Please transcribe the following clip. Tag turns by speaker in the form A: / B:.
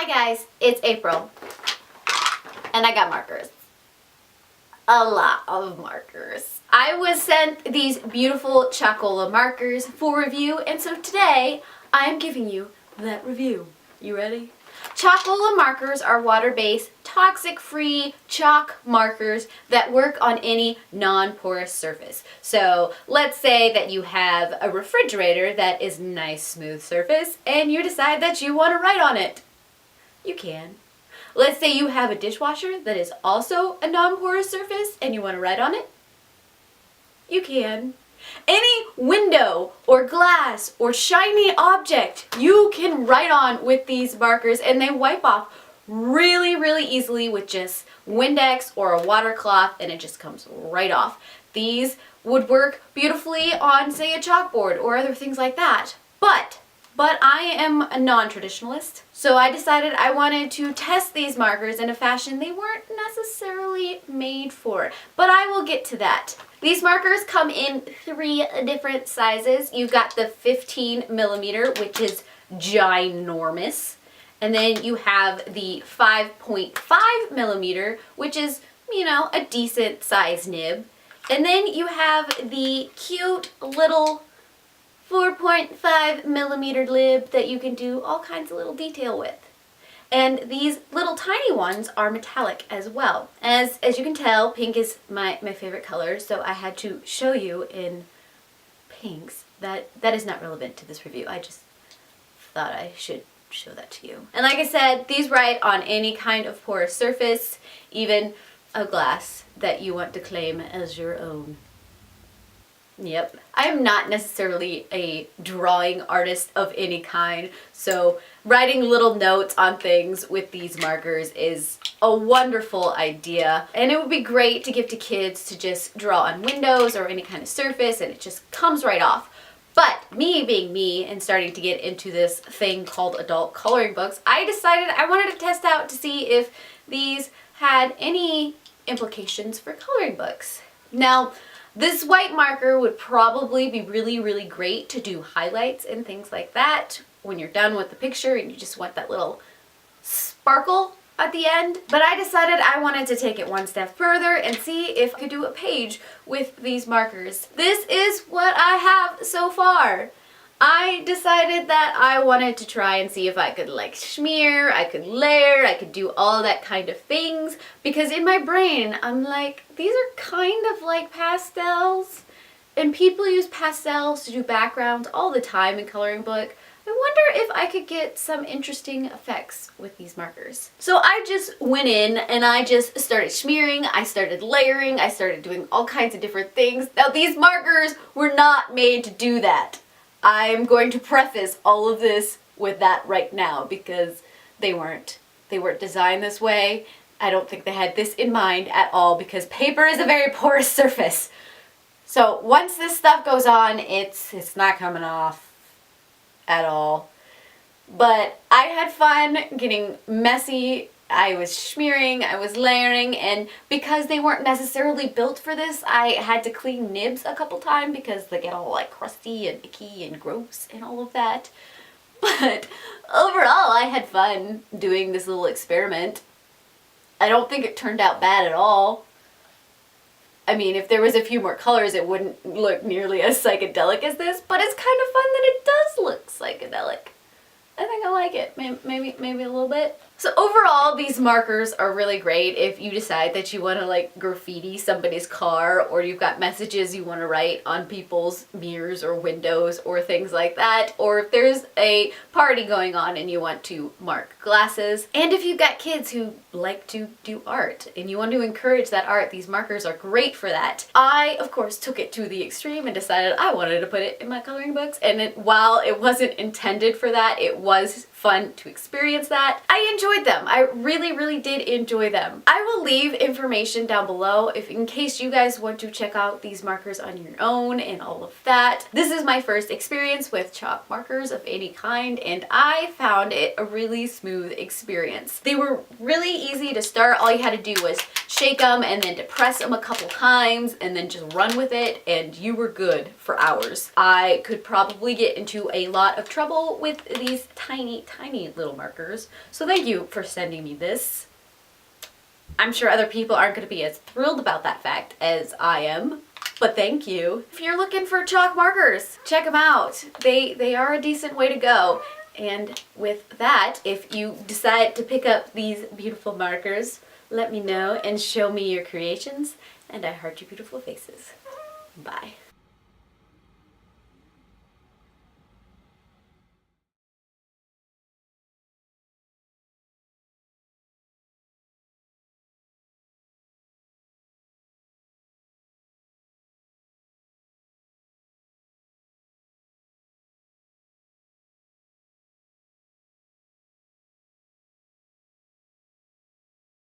A: Hi guys, it's April, and I got markers. A lot of markers. I was sent these beautiful Chalkola markers for review, and so today I am giving you that review. You ready? Chalkola markers are water-based, toxic-free chalk markers that work on any non-porous surface. So let's say that you have a refrigerator that is nice, smooth surface, and you decide that you want to write on it. You can. Let's say you have a dishwasher that is also a non-porous surface and you want to write on it. You can. Any window or glass or shiny object you can write on with these markers, and they wipe off really easily with just Windex or a water cloth, and it just comes right off. These would work beautifully on, say, a chalkboard or other things like that. But I am a non-traditionalist, so I decided I wanted to test these markers in a fashion they weren't necessarily made for. But I will get to that. These markers come in 3 different sizes. You've got the 15mm, which is ginormous. And then you have the 5.5mm, which is, you know, a decent size nib. And then you have the cute little 4.5mm nib that you can do all kinds of little detail with. And these little tiny ones are metallic as well. As you can tell, pink is my favorite color, so I had to show you in pinks. That is not relevant to this review. I just thought I should show that to you. And like I said, these write on any kind of porous surface, even a glass that you want to claim as your own. Yep. I am not necessarily a drawing artist of any kind, so writing little notes on things with these markers is a wonderful idea. And it would be great to give to kids to just draw on windows or any kind of surface, and it just comes right off. But me being me and starting to get into this thing called adult coloring books, I decided I wanted to test out to see if these had any implications for coloring books. Now, this white marker would probably be really great to do highlights and things like that when you're done with the picture and you just want that little sparkle at the end. But I decided I wanted to take it one step further and see if I could do a page with these markers. This is what I have so far. I decided that I wanted to try and see if I could like smear, I could layer, I could do all that kind of things, because in my brain I'm like, these are kind of like pastels, and people use pastels to do backgrounds all the time in coloring book. I wonder if I could get some interesting effects with these markers. So I just went in and I just started smearing, I started layering, I started doing all kinds of different things. Now these markers were not made to do that. I'm going to preface all of this with that right now, because they weren't designed this way. I don't think they had this in mind at all, because paper is a very porous surface. So once this stuff goes on, it's not coming off at all. But I had fun getting messy. I was smearing, I was layering, and because they weren't necessarily built for this, I had to clean nibs a couple times because they get all like crusty and icky and gross and all of that. But overall, I had fun doing this little experiment. I don't think it turned out bad at all. I mean, if there was a few more colors, it wouldn't look nearly as psychedelic as this, but it's kind of fun that it does look psychedelic. I think I like it, maybe a little bit. So overall, these markers are really great if you decide that you want to like graffiti somebody's car, or you've got messages you want to write on people's mirrors or windows or things like that, or if there's a party going on and you want to mark glasses. And if you've got kids who like to do art and you want to encourage that art, these markers are great for that. I, of course, took it to the extreme and decided I wanted to put it in my coloring books, and while it wasn't intended for that, it was fun to experience that. I enjoyed them. I really did enjoy them. I will leave information down below in case you guys want to check out these markers on your own and all of that. This is my first experience with chalk markers of any kind, and I found it a really smooth experience. They were really easy to start. All you had to do was shake them and then depress them a couple times and then just run with it, and you were good for hours. I could probably get into a lot of trouble with these tiny tiny little markers. So thank you for sending me this. I'm sure other people aren't going to be as thrilled about that fact as I am, but thank you. If you're looking for chalk markers, check them out. They are a decent way to go. And with that, if you decide to pick up these beautiful markers, let me know and show me your creations. And I heart your beautiful faces. Bye.